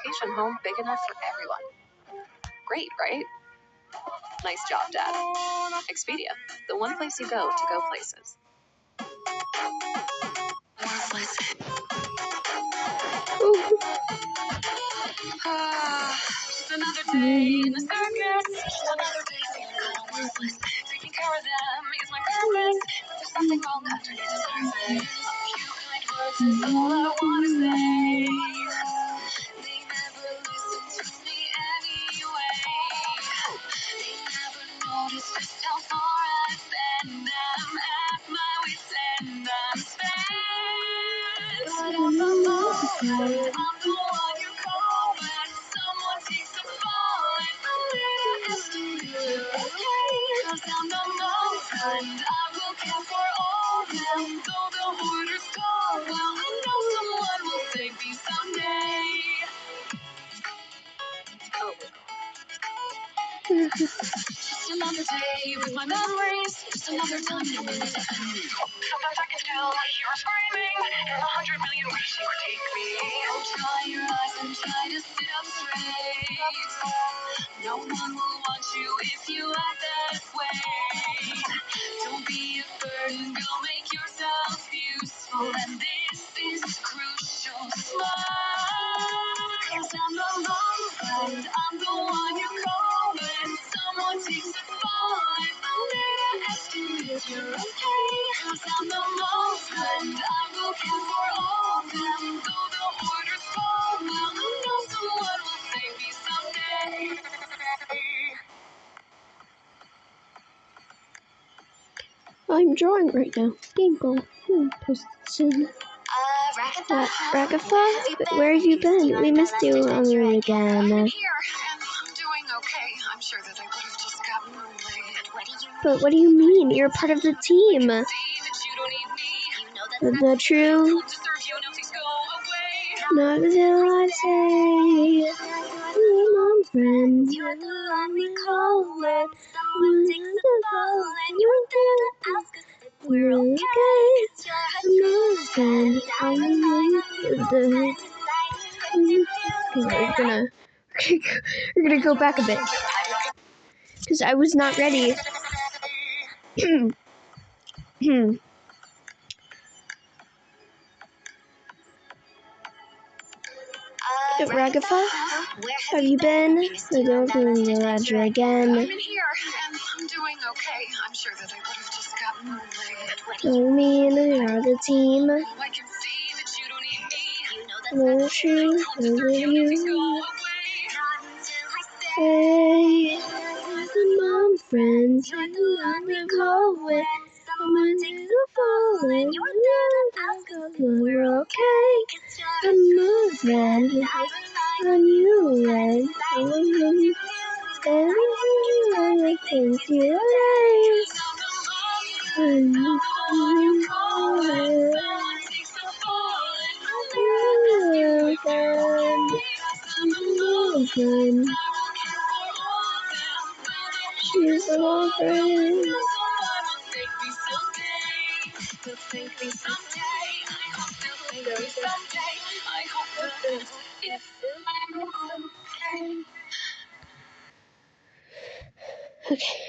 vacation home big enough for everyone. Great, right? Nice job, Dad. Expedia, the one place you go to go places. Just another day in the circus. Just another day feeling kind of worthless. Taking care of them is my purpose. But there's something wrong underneath the surface. A few kind words is all I wanna say. They never listen to me anyway. They never notice just how far I've been. I'm at my wit's end. I'm spent. But I'm the most. I'm the one you call when someone takes a fall. And I'm there to estimate you're okay. 'Cause I'm the most. And I will care for all them. Though the orders call. Well, I know someone will save me someday. Just another day with my memories. Just another time no one is me. Sometimes I can still hear her screaming. And 100 million ways she would take me. Oh, dry your eyes and try to sit up straight. No one will want you if you act that way. Don't be a burden, go make yourself useful. And this is crucial. Smile. 'Cause I'm the love friend. I'm the one you call when someone takes a fall. And I'm there to estimate you're okay. 'Cause I'm the most friend. I will care for all them. Though the orders fall, well, I know someone will save me someday. I'm drawing right now. Ginkgo. Posted. Ragatha? Where have you been? We missed you again. I'm here, and I'm doing okay. I'm sure that I could have just gotten away. But what do you mean? You're part of the team. See that you don't need me. You know that's The true. to serve you, now please go away. Not until I say, come on, friend. You're the one we call when someone takes a fall, and you're there to ask us if we're okay. 'Cause you're a true friend. I'm a friend. We're gonna go back a bit because I was not ready. Ragatha, have you been? I don't believe the ledger again. I'm in here, and I'm doing okay. I'm sure that I could have just gotten away. I mean, you're the team. Oh, I can see that you don't need me. You know The truth to is serve you, now please go you. away. Not until I say Hey, come on, friends. you're the one we call when someone takes a fall, and you're there to ask us if we're okay. 'Cause I'm you're a friend. On you and I think you're right. And you call it. Friend. She's my friend. Okay.